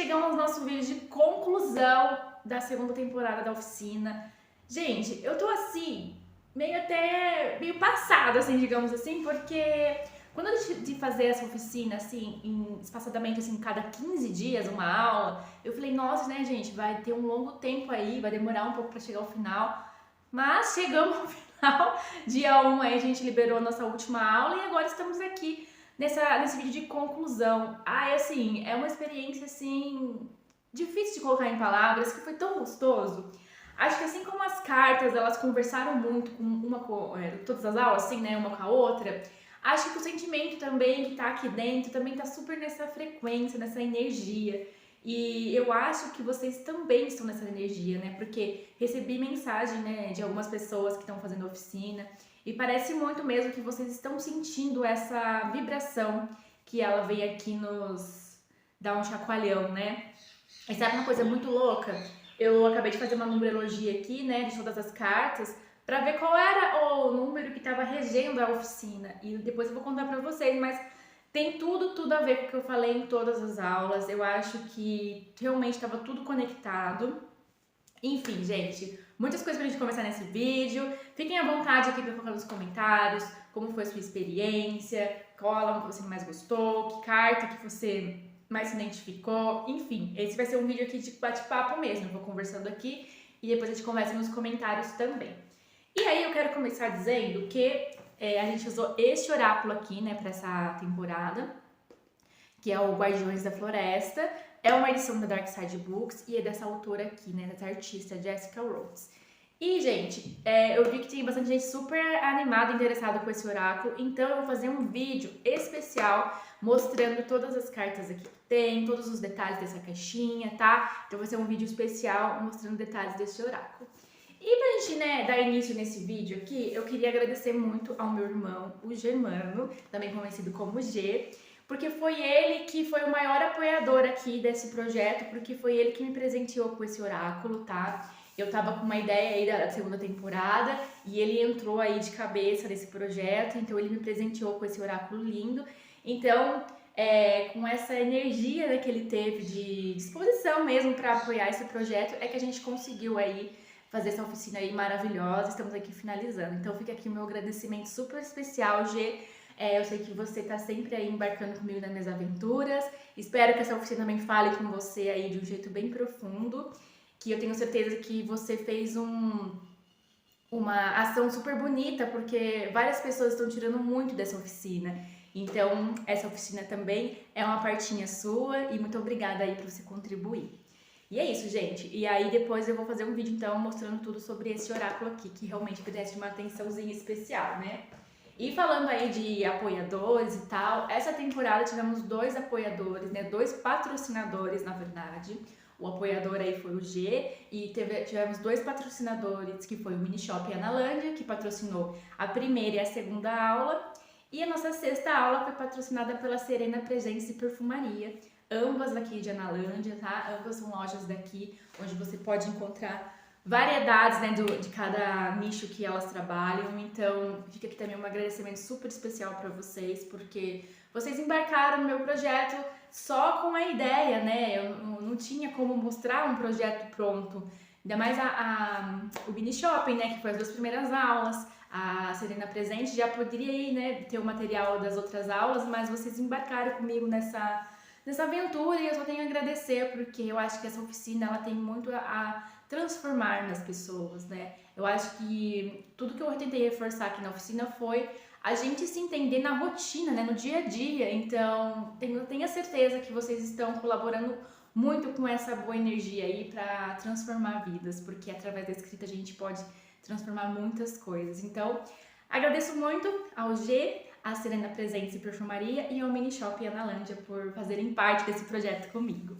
chegamos ao nosso vídeo de conclusão da segunda temporada da oficina. Gente, eu tô assim, meio passada, assim, digamos assim, porque quando eu decidi fazer essa oficina, assim, espaçadamente, assim, cada 15 dias, uma aula, eu falei, nossa, né, gente, vai ter um longo tempo aí, vai demorar um pouco pra chegar ao final, mas chegamos ao final, dia 1 aí a gente liberou a nossa última aula e agora estamos aqui nesse vídeo de conclusão. Assim, é uma experiência, assim, difícil de colocar em palavras, que foi tão gostoso. Acho que assim como as cartas, elas conversaram muito todas as aulas, assim, né, uma com a outra, acho que o sentimento também que tá aqui dentro também tá super nessa frequência, nessa energia. E eu acho que vocês também estão nessa energia, né? Porque recebi mensagem, né, de algumas pessoas que estão fazendo oficina e parece muito mesmo que vocês estão sentindo essa vibração que ela vem aqui nos dar um chacoalhão, né? E sabe uma coisa muito louca? Eu acabei de fazer uma numerologia aqui, né, de todas as cartas, pra ver qual era o número que estava regendo a oficina. E depois eu vou contar pra vocês, mas tem tudo a ver com o que eu falei em todas as aulas. Eu acho que realmente estava tudo conectado. Enfim, gente, muitas coisas pra gente conversar nesse vídeo. Fiquem à vontade aqui pra colocar nos comentários como foi a sua experiência, qual aula que você mais gostou, que carta que você mais se identificou. Enfim, esse vai ser um vídeo aqui de bate-papo mesmo. Eu vou conversando aqui e depois a gente conversa nos comentários também. E aí eu quero começar dizendo que a gente usou este oráculo aqui, né, pra essa temporada, que é o Guardiões da Floresta. É uma edição da Dark Side Books e é dessa autora aqui, né, dessa artista, Jessica Rhodes. E, gente, eu vi que tem bastante gente super animada e interessada com esse oráculo, então eu vou fazer um vídeo especial mostrando todas as cartas aqui que tem, todos os detalhes dessa caixinha, tá? Então vai ser um vídeo especial mostrando detalhes desse oráculo. E pra gente, né, dar início nesse vídeo aqui, eu queria agradecer muito ao meu irmão, o Germano, também conhecido como G, porque foi ele que foi o maior apoiador aqui desse projeto, porque foi ele que me presenteou com esse oráculo, tá? Eu tava com uma ideia aí da segunda temporada e ele entrou aí de cabeça nesse projeto, então ele me presenteou com esse oráculo lindo. Então, com essa energia, né, que ele teve de disposição mesmo para apoiar esse projeto, é que a gente conseguiu aí fazer essa oficina aí maravilhosa. Estamos aqui finalizando. Então fica aqui o meu agradecimento super especial, G. Eu sei que você tá sempre aí embarcando comigo nas minhas aventuras. Espero que essa oficina também fale com você aí de um jeito bem profundo, que eu tenho certeza que você fez uma ação super bonita, porque várias pessoas estão tirando muito dessa oficina. Então, essa oficina também é uma partinha sua e muito obrigada aí por você contribuir. E é isso, gente. E aí depois eu vou fazer um vídeo, então, mostrando tudo sobre esse oráculo aqui, que realmente merece uma atençãozinha especial, né? E falando aí de apoiadores e tal, essa temporada tivemos 2 apoiadores, né? 2 patrocinadores, na verdade. O apoiador aí foi o G e tivemos 2 patrocinadores, que foi o Mini Shop Analândia, que patrocinou a primeira e a segunda aula. E a nossa 6ª aula foi patrocinada pela Serena Presentes e Perfumaria, ambas aqui de Analândia, tá? Ambas são lojas daqui, onde você pode encontrar variedades, né, de cada nicho que elas trabalham. Então, fica aqui também um agradecimento super especial para vocês, porque vocês embarcaram no meu projeto só com a ideia, né? Eu não tinha como mostrar um projeto pronto. Ainda mais o Mini Shopping, né, que foi as 2 primeiras aulas. A Serena Presente já poderia ir, né, ter o material das outras aulas, mas vocês embarcaram comigo nessa aventura e eu só tenho a agradecer, porque eu acho que essa oficina ela tem muito a transformar nas pessoas, né? Eu acho que tudo que eu tentei reforçar aqui na oficina foi a gente se entender na rotina, né, no dia a dia. Então, tenho a certeza que vocês estão colaborando muito com essa boa energia aí para transformar vidas, porque através da escrita a gente pode transformar muitas coisas. Então, agradeço muito ao G, a Serena Presentes e Perfumaria e ao Mini Shop Analândia por fazerem parte desse projeto comigo.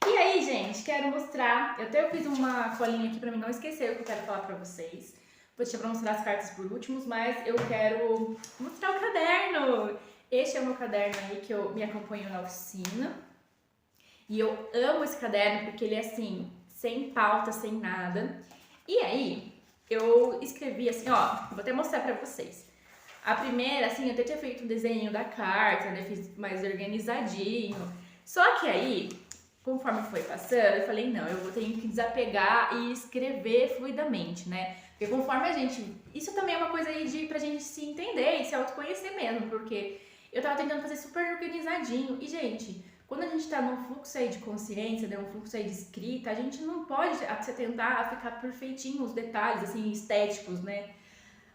E aí, gente, quero mostrar, eu fiz uma colinha aqui pra mim não esquecer o que eu quero falar pra vocês. Vou deixar pra mostrar as cartas por últimos, mas eu quero mostrar o caderno. Este é o meu caderno aí que eu me acompanho na oficina. E eu amo esse caderno porque ele é assim, sem pauta, sem nada. E aí, eu escrevi assim, ó, vou até mostrar pra vocês. A primeira, assim, eu até tinha feito um desenho da carta, né, fiz mais organizadinho. Só que aí, conforme foi passando, eu falei, não, eu vou ter que desapegar e escrever fluidamente, né? Porque conforme a gente... Isso também é uma coisa aí pra gente se entender e se autoconhecer mesmo, porque eu tava tentando fazer super organizadinho. E, gente, quando a gente tá num fluxo aí de consciência, né, um fluxo aí de escrita, a gente não pode se tentar a ficar perfeitinho os detalhes, assim, estéticos, né?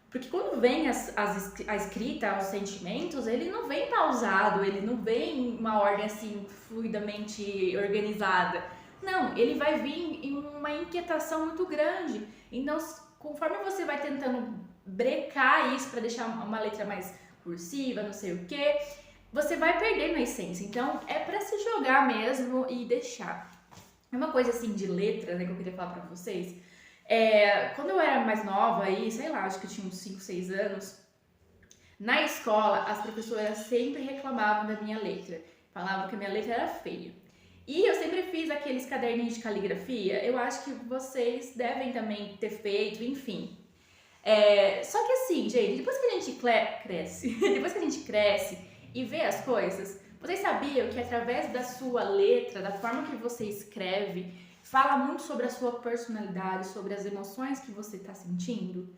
Porque quando vem a escrita, os sentimentos, ele não vem pausado, ele não vem em uma ordem assim, fluidamente organizada. Não, ele vai vir em uma inquietação muito grande. Então, conforme você vai tentando brecar isso para deixar uma letra mais cursiva, não sei o que, você vai perdendo a essência. Então, é para se jogar mesmo e deixar. Uma coisa assim de letra, né, que eu queria falar para vocês. Quando eu era mais nova, aí, sei lá, acho que eu tinha uns 5, 6 anos, na escola as professoras sempre reclamavam da minha letra. Falavam que a minha letra era feia. E eu sempre fiz aqueles caderninhos de caligrafia, eu acho que vocês devem também ter feito, enfim. Só que assim, gente, depois que a gente cresce, depois que a gente cresce e vê as coisas, vocês sabiam que através da sua letra, da forma que você escreve, fala muito sobre a sua personalidade, sobre as emoções que você está sentindo?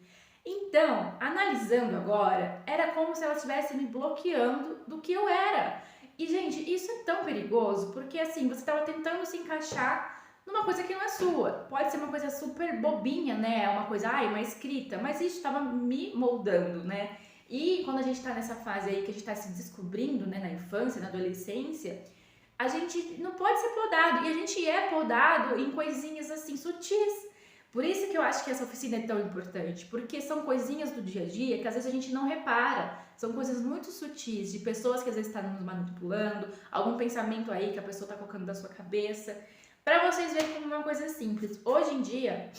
Então, analisando agora, era como se ela estivesse me bloqueando do que eu era. E, gente, isso é tão perigoso, porque assim, você estava tentando se encaixar numa coisa que não é sua. Pode ser uma coisa super bobinha, né? Uma coisa, uma escrita, mas isso estava me moldando, né? E quando a gente tá nessa fase aí que a gente tá se descobrindo, né, na infância, na adolescência, a gente não pode ser podado. E a gente é podado em coisinhas assim sutis. Por isso que eu acho que essa oficina é tão importante, porque são coisinhas do dia a dia que às vezes a gente não repara. São coisas muito sutis, de pessoas que às vezes estão nos manipulando, algum pensamento aí que a pessoa está colocando na sua cabeça. Para vocês verem como uma coisa simples. Hoje em dia,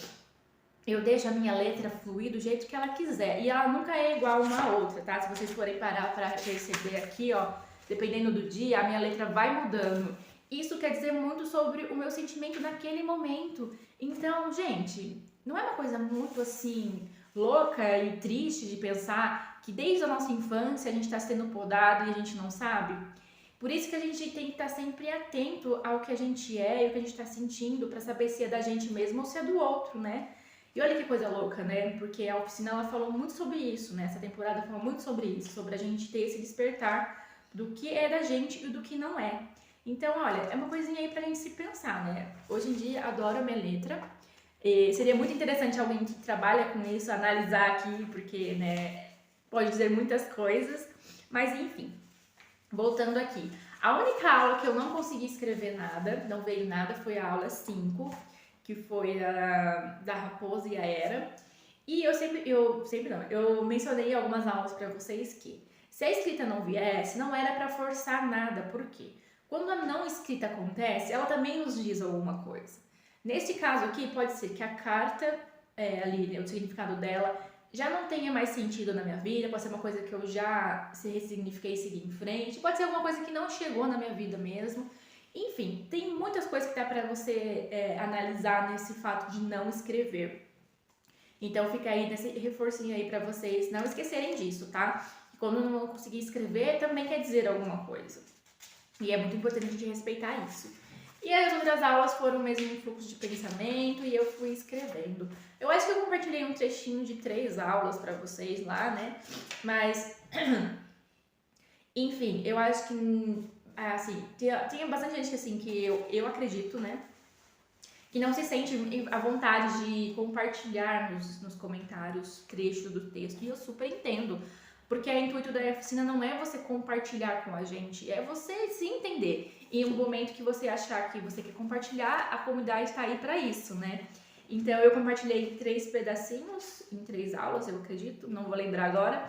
eu deixo a minha letra fluir do jeito que ela quiser. E ela nunca é igual uma a outra, tá? Se vocês forem parar para perceber aqui, ó, dependendo do dia, a minha letra vai mudando. Isso quer dizer muito sobre o meu sentimento naquele momento. Então, gente, não é uma coisa muito assim louca e triste de pensar que desde a nossa infância a gente está sendo podado e a gente não sabe? Por isso que a gente tem que estar sempre atento ao que a gente é e o que a gente está sentindo para saber se é da gente mesmo ou se é do outro, né? E olha que coisa louca, né? Porque a oficina ela falou muito sobre isso, né? Essa temporada falou muito sobre isso, sobre a gente ter esse despertar do que é da gente e do que não é. Então, olha, é uma coisinha aí pra gente se pensar, né? Hoje em dia, adoro a minha letra. Seria muito interessante alguém que trabalha com isso analisar aqui, porque, né, pode dizer muitas coisas. Mas, enfim, voltando aqui. A única aula que eu não consegui escrever nada, não veio nada, foi a aula 5, que foi da Raposa e a Era. E eu mencionei em algumas aulas pra vocês que se a escrita não viesse, não era pra forçar nada. Por quê? Quando a não escrita acontece, ela também nos diz alguma coisa. Neste caso aqui, pode ser que a carta, ali, o significado dela, já não tenha mais sentido na minha vida, pode ser uma coisa que eu já se ressignifiquei e segui em frente, pode ser alguma coisa que não chegou na minha vida mesmo. Enfim, tem muitas coisas que dá pra você analisar nesse fato de não escrever. Então fica aí nesse reforcinho aí pra vocês não esquecerem disso, tá? E quando não conseguir escrever, também quer dizer alguma coisa. E é muito importante a gente respeitar isso. E as outras aulas foram mesmo um fluxo de pensamento e eu fui escrevendo. Eu acho que eu compartilhei um trechinho de 3 aulas pra vocês lá, né? Mas, enfim, eu acho que, assim, tinha bastante gente assim que eu acredito, né? Que não se sente à vontade de compartilhar nos comentários trecho do texto. E eu super entendo. Porque o intuito da oficina não é você compartilhar com a gente, é você se entender. E no momento que você achar que você quer compartilhar, a comunidade está aí para isso, né? Então eu compartilhei 3 pedacinhos em 3 aulas, eu acredito, não vou lembrar agora.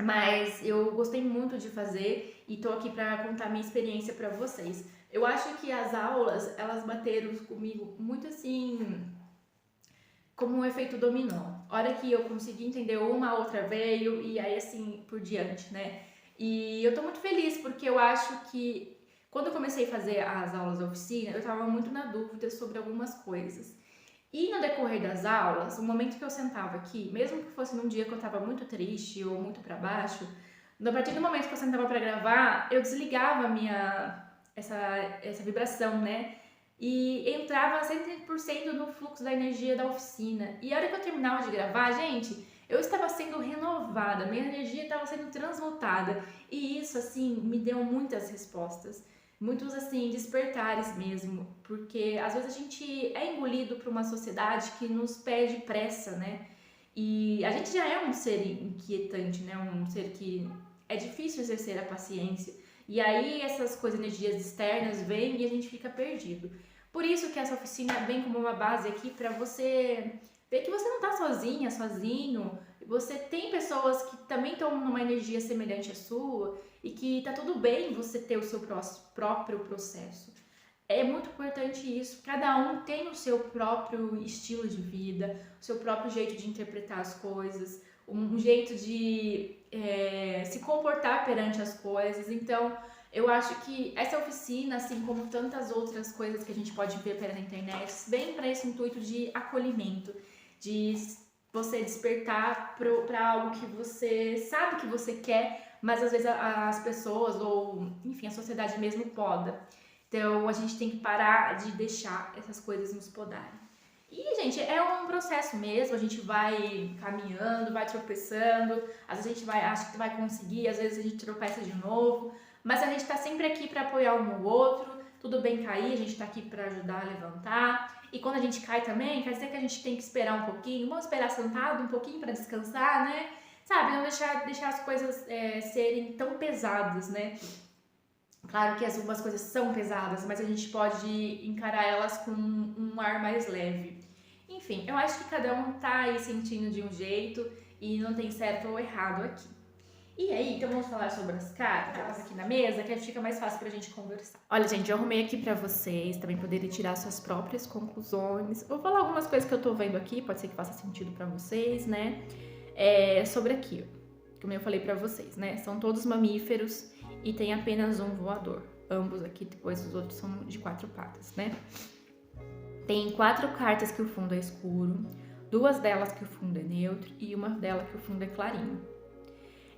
Mas eu gostei muito de fazer e tô aqui para contar minha experiência para vocês. Eu acho que as aulas, elas bateram comigo muito assim, como um efeito dominó. Hora que eu consegui entender uma, a outra veio e aí assim por diante, né? E eu tô muito feliz porque eu acho que quando eu comecei a fazer as aulas da oficina, eu tava muito na dúvida sobre algumas coisas. E no decorrer das aulas, o momento que eu sentava aqui, mesmo que fosse num dia que eu tava muito triste ou muito pra baixo, a partir do momento que eu sentava pra gravar, eu desligava a minha essa vibração, né? E entrava 100% no fluxo da energia da oficina. E a hora que eu terminava de gravar, gente, eu estava sendo renovada, minha energia estava sendo transmutada. E isso, assim, me deu muitas respostas. Muitos, assim, despertares mesmo. Porque às vezes a gente é engolido por uma sociedade que nos pede pressa, né? E a gente já é um ser inquietante, né? Um ser que é difícil exercer a paciência. E aí essas coisas, energias externas vêm e a gente fica perdido. Por isso que essa oficina vem como uma base aqui para você ver que você não tá sozinha, sozinho. Você tem pessoas que também estão numa energia semelhante à sua e que tá tudo bem você ter o seu próprio processo. É muito importante isso. Cada um tem o seu próprio estilo de vida, o seu próprio jeito de interpretar as coisas, um jeito de se comportar perante as coisas. Então, eu acho que essa oficina, assim como tantas outras coisas que a gente pode ver pela internet, vem para esse intuito de acolhimento, de você despertar para algo que você sabe que você quer, mas às vezes as pessoas ou, enfim, a sociedade mesmo poda. Então, a gente tem que parar de deixar essas coisas nos podarem. E, gente, é um processo mesmo, a gente vai caminhando, vai tropeçando, às vezes a gente acha que vai conseguir, às vezes a gente tropeça de novo, mas a gente tá sempre aqui para apoiar um no outro, tudo bem cair, a gente tá aqui para ajudar a levantar, e quando a gente cai também, quer dizer que a gente tem que esperar um pouquinho, vamos esperar sentado um pouquinho para descansar, né? Sabe, não deixar as coisas serem tão pesadas, né? Claro que algumas coisas são pesadas, mas a gente pode encarar elas com um ar mais leve. Enfim, eu acho que cada um tá aí sentindo de um jeito e não tem certo ou errado aqui. E aí, então vamos falar sobre as cartas aqui na mesa, que fica mais fácil pra gente conversar. Olha, gente, eu arrumei aqui pra vocês também poderem tirar suas próprias conclusões. Vou falar algumas coisas que eu tô vendo aqui, pode ser que faça sentido pra vocês, né? Sobre aqui, ó, como eu falei pra vocês, né? São todos mamíferos e tem apenas um voador. Ambos aqui, depois os outros são de 4 patas, né? Tem 4 cartas que o fundo é escuro, 2 delas que o fundo é neutro e uma delas que o fundo é clarinho.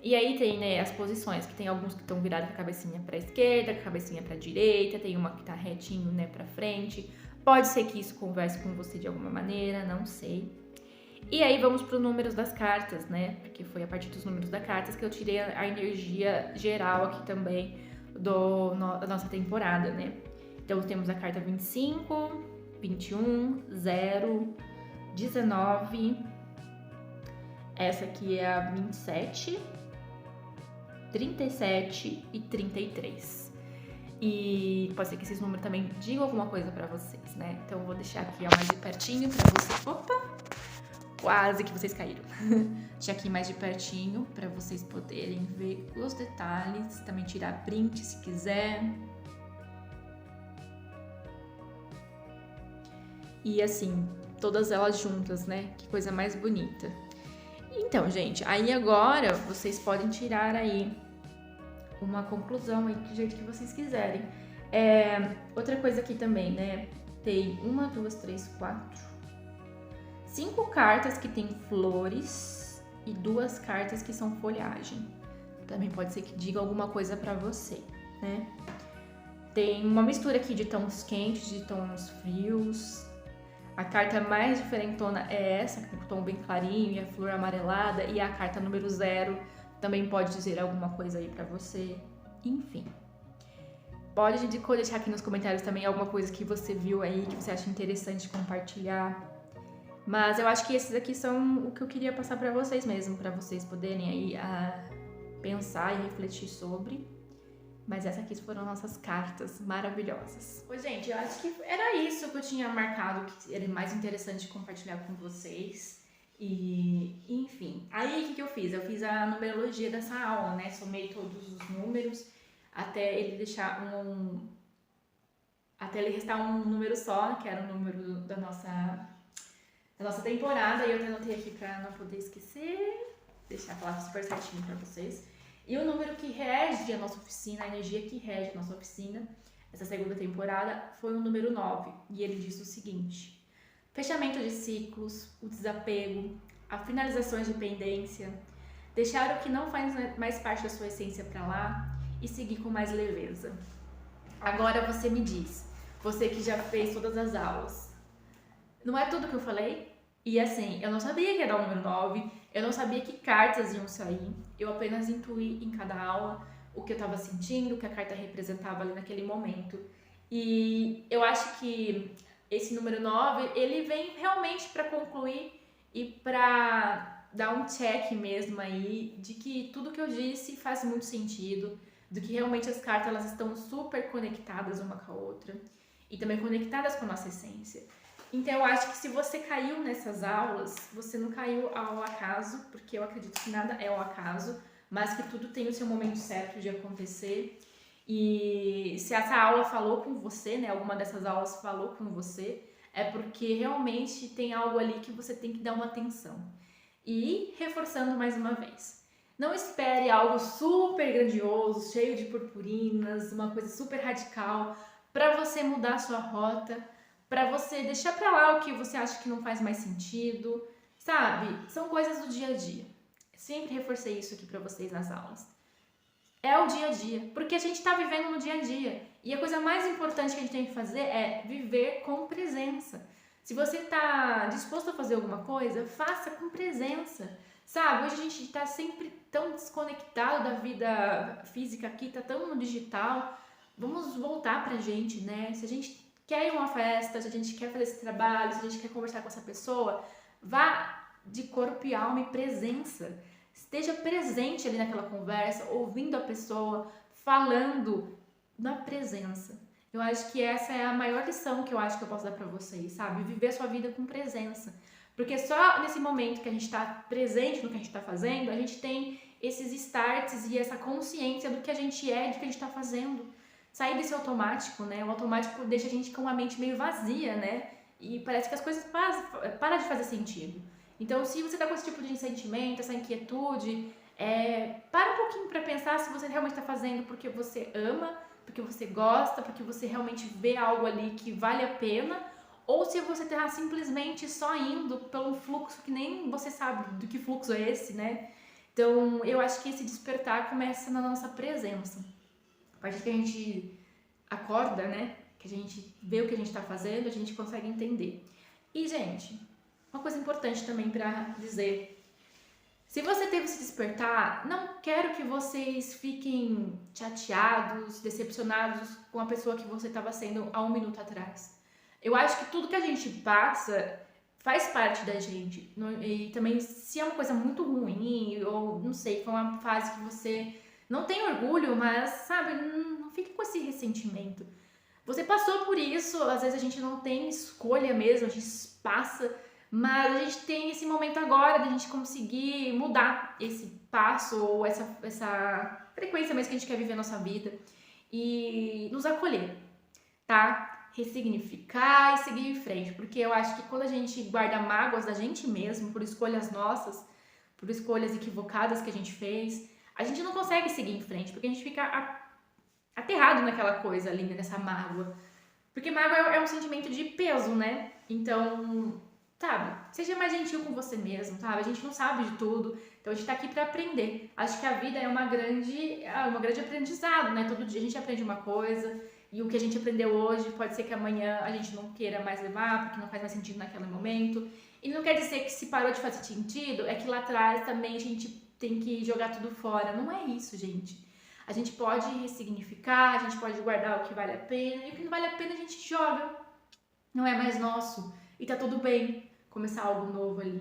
E aí tem, né, as posições, que tem alguns que estão virados com a cabecinha pra esquerda, com a cabecinha pra direita, tem uma que tá retinho, né, pra frente. Pode ser que isso converse com você de alguma maneira, não sei. E aí vamos para os números das cartas, né? Porque foi a partir dos números das cartas que eu tirei a energia geral aqui também da nossa temporada, né? Então temos a carta 25, 21, 0, 19, essa aqui é a 27, 37 e 33. E pode ser que esses números também digam alguma coisa pra vocês, né? Então eu vou deixar aqui ó, mais de pertinho pra vocês. Opa! Quase que vocês caíram. Deixa aqui mais de pertinho pra vocês poderem ver os detalhes. Também tirar print se quiser. E assim, todas elas juntas, né? Que coisa mais bonita. Então, gente, aí agora vocês podem tirar aí uma conclusão aí do jeito que vocês quiserem. Outra coisa aqui também, né? Tem 1, 2, 3, 4, 5 cartas que tem flores e 2 cartas que são folhagem. Também pode ser que diga alguma coisa pra você, né? Tem uma mistura aqui de tons quentes, de tons frios. A carta mais diferentona é essa, com o tom bem clarinho e a flor amarelada. E a carta número 0 também pode dizer alguma coisa aí pra você. Enfim. Pode deixar aqui nos comentários também alguma coisa que você viu aí, que você acha interessante compartilhar. Mas eu acho que esses aqui são o que eu queria passar pra vocês mesmo, pra vocês poderem aí pensar e refletir sobre. Mas essas aqui foram nossas cartas maravilhosas. Pois, gente, eu acho que era isso que eu tinha marcado, que era mais interessante compartilhar com vocês. E, enfim, aí o que eu fiz? Eu fiz a numerologia dessa aula, né? Somei todos os números até ele ele restar um número só, que era o número da nossa temporada. E eu anotei aqui pra não poder esquecer, deixar falar super certinho pra vocês. E o número que rege a nossa oficina, a energia que rege a nossa oficina, essa segunda temporada, foi o número 9. E ele diz o seguinte: fechamento de ciclos, o desapego, a finalização de pendência, deixar o que não faz mais parte da sua essência pra lá e seguir com mais leveza. Agora você me diz, você que já fez todas as aulas, não é tudo que eu falei? E assim, eu não sabia que ia dar o número 9, eu não sabia que cartas iam sair, eu apenas intuí em cada aula o que eu estava sentindo, o que a carta representava ali naquele momento. E eu acho que esse número 9 ele vem realmente para concluir e para dar um check mesmo aí de que tudo que eu disse faz muito sentido, do que realmente as cartas elas estão super conectadas uma com a outra e também conectadas com a nossa essência. Então eu acho que se você caiu nessas aulas, você não caiu ao acaso, porque eu acredito que nada é ao acaso, mas que tudo tem o seu momento certo de acontecer. E se essa aula falou com você, né, alguma dessas aulas falou com você, é porque realmente tem algo ali que você tem que dar uma atenção. E reforçando mais uma vez, não espere algo super grandioso, cheio de purpurinas, uma coisa super radical para você mudar a sua rota, para você deixar para lá o que você acha que não faz mais sentido, sabe? São coisas do dia a dia. Sempre reforcei isso aqui para vocês nas aulas. É o dia a dia, porque a gente está vivendo no dia a dia. E a coisa mais importante que a gente tem que fazer é viver com presença. Se você está disposto a fazer alguma coisa, faça com presença. Sabe, hoje a gente está sempre tão desconectado da vida física aqui, está tão no digital. Vamos voltar pra gente, né? Se a gente quer ir a uma festa, se a gente quer fazer esse trabalho, se a gente quer conversar com essa pessoa, vá de corpo e alma e presença. Esteja presente ali naquela conversa, ouvindo a pessoa, falando na presença. Eu acho que essa é a maior lição que eu acho que eu posso dar pra vocês, sabe? Viver a sua vida com presença. Porque só nesse momento que a gente está presente no que a gente está fazendo, a gente tem esses starts e essa consciência do que a gente é, do que a gente está fazendo. Sair desse automático, né? O automático deixa a gente com a mente meio vazia, né? E parece que as coisas param de fazer sentido. Então, se você tá com esse tipo de sentimento, essa inquietude, para um pouquinho para pensar se você realmente está fazendo porque você ama, porque você gosta, porque você realmente vê algo ali que vale a pena, ou se você tá simplesmente só indo pelo fluxo que nem você sabe do que fluxo é esse, né? Então, eu acho que esse despertar começa na nossa presença. A partir que a gente acorda, né? Que a gente vê o que a gente tá fazendo, a gente consegue entender. E, gente, uma coisa importante também para dizer. Se você teve esse despertar, não quero que vocês fiquem chateados, decepcionados com a pessoa que você estava sendo há um minuto atrás. Eu acho que tudo que a gente passa faz parte da gente. E também, se é uma coisa muito ruim, ou não sei, foi uma fase que você não tem orgulho, mas, sabe, não fique com esse ressentimento. Você passou por isso, às vezes a gente não tem escolha mesmo, a gente passa, mas a gente tem esse momento agora de a gente conseguir mudar esse passo ou essa frequência mesmo que a gente quer viver a nossa vida e nos acolher, tá? Ressignificar e seguir em frente, porque eu acho que quando a gente guarda mágoas da gente mesmo por escolhas nossas, por escolhas equivocadas que a gente fez, a gente não consegue seguir em frente, porque a gente fica aterrado naquela coisa ali, nessa mágoa. Porque mágoa é um sentimento de peso, né? Então, sabe, seja mais gentil com você mesmo, sabe? A gente não sabe de tudo, então a gente tá aqui pra aprender. Acho que a vida é uma grande aprendizado, né? Todo dia a gente aprende uma coisa, e o que a gente aprendeu hoje pode ser que amanhã a gente não queira mais levar, porque não faz mais sentido naquele momento. E não quer dizer que se parou de fazer sentido, é que lá atrás também a gente tem que jogar tudo fora. Não é isso, gente. A gente pode ressignificar, a gente pode guardar o que vale a pena, e o que não vale a pena a gente joga. Não é mais nosso. E tá tudo bem começar algo novo ali.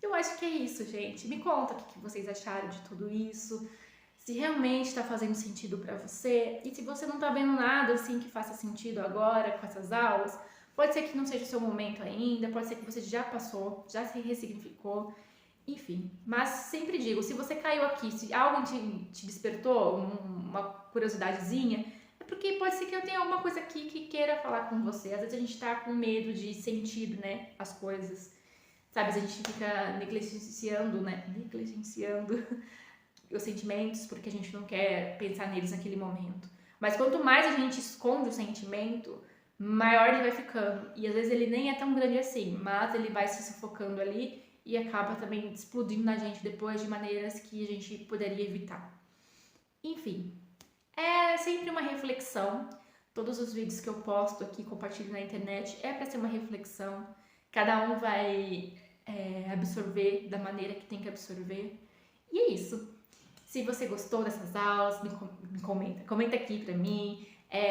Eu acho que é isso, gente. Me conta o que vocês acharam de tudo isso. Se realmente está fazendo sentido para você. E se você não tá vendo nada assim que faça sentido agora com essas aulas, pode ser que não seja o seu momento ainda, pode ser que você já passou, já se ressignificou. Enfim, mas sempre digo, se você caiu aqui, se algo te despertou, uma curiosidadezinha, é porque pode ser que eu tenha alguma coisa aqui que queira falar com você. Às vezes a gente tá com medo de sentir, né, as coisas. Sabe, a gente fica negligenciando, né, os sentimentos porque a gente não quer pensar neles naquele momento. Mas quanto mais a gente esconde o sentimento, maior ele vai ficando. E às vezes ele nem é tão grande assim, mas ele vai se sufocando ali e acaba também explodindo na gente depois de maneiras que a gente poderia evitar. Enfim, é sempre uma reflexão. Todos os vídeos que eu posto aqui, compartilho na internet, é para ser uma reflexão. Cada um vai absorver da maneira que tem que absorver. E é isso. Se você gostou dessas aulas, me comenta. Comenta aqui pra mim.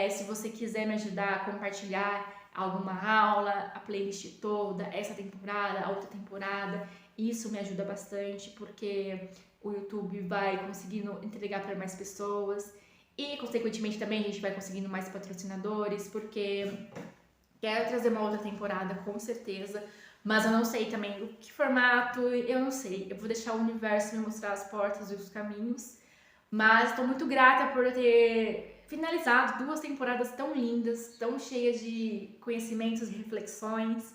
Se você quiser me ajudar a compartilhar alguma aula, a playlist toda, essa temporada, a outra temporada, isso me ajuda bastante, porque o YouTube vai conseguindo entregar para mais pessoas e, consequentemente, também a gente vai conseguindo mais patrocinadores, porque quero trazer uma outra temporada, com certeza, mas eu não sei também o que formato, eu não sei. Eu vou deixar o universo me mostrar as portas e os caminhos, mas estou muito grata por ter finalizado 2 temporadas tão lindas, tão cheias de conhecimentos e reflexões,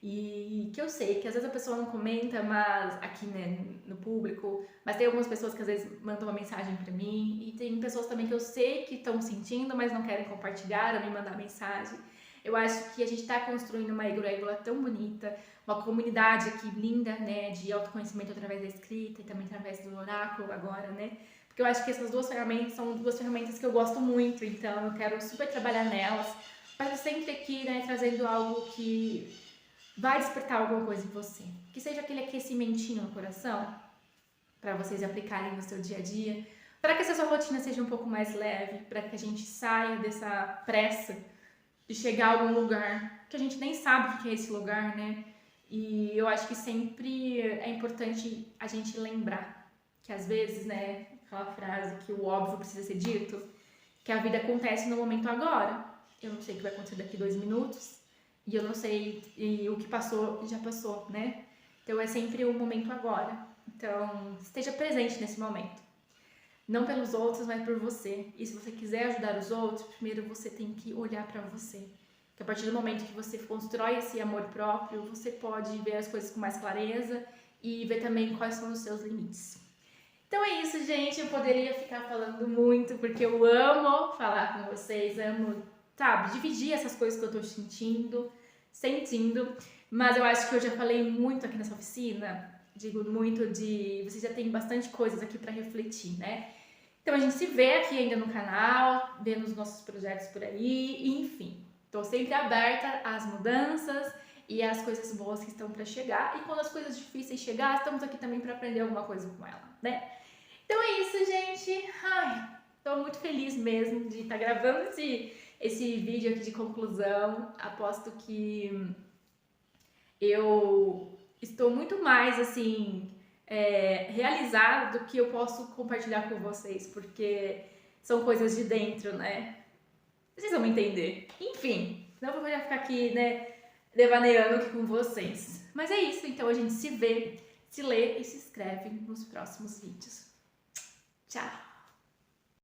e que eu sei que às vezes a pessoa não comenta, mas aqui, né, no público, mas tem algumas pessoas que às vezes mandam uma mensagem pra mim, e tem pessoas também que eu sei que estão sentindo, mas não querem compartilhar ou me mandar mensagem. Eu acho que a gente tá construindo uma egrégora tão bonita, uma comunidade aqui linda, né, de autoconhecimento através da escrita e também através do oráculo agora, né? Porque eu acho que essas 2 ferramentas são 2 ferramentas que eu gosto muito, então eu quero super trabalhar nelas, mas sempre aqui, né, trazendo algo que vai despertar alguma coisa em você. Que seja aquele aquecimentinho no coração, para vocês aplicarem no seu dia a dia, para que essa sua rotina seja um pouco mais leve, para que a gente saia dessa pressa de chegar a algum lugar que a gente nem sabe o que é esse lugar, né? E eu acho que sempre é importante a gente lembrar que às vezes, né, aquela frase que o óbvio precisa ser dito, que a vida acontece no momento agora. Eu não sei o que vai acontecer daqui 2 minutos, e eu não sei, e o que passou já passou, né? Então é sempre o momento agora. Então esteja presente nesse momento. Não pelos outros, mas por você. E se você quiser ajudar os outros, primeiro você tem que olhar pra você. Que a partir do momento que você constrói esse amor próprio, você pode ver as coisas com mais clareza e ver também quais são os seus limites. Então é isso, gente. Eu poderia ficar falando muito, porque eu amo falar com vocês, amo, sabe, dividir essas coisas que eu tô sentindo, mas eu acho que eu já falei muito aqui nessa oficina, digo muito de... Vocês já têm bastante coisas aqui pra refletir, né? Então a gente se vê aqui ainda no canal, vendo os nossos projetos por aí, e enfim. Tô sempre aberta às mudanças e às coisas boas que estão pra chegar, e quando as coisas difíceis chegar, estamos aqui também pra aprender alguma coisa com ela, né? Então é isso, gente. Ai, tô muito feliz mesmo de estar gravando esse vídeo aqui de conclusão. Aposto que eu estou muito mais, assim, realizada do que eu posso compartilhar com vocês, porque são coisas de dentro, né? Vocês vão me entender. Enfim, não vou já ficar aqui, né, devaneando aqui com vocês. Mas é isso, então a gente se vê, se lê e se inscreve nos próximos vídeos. Tchau!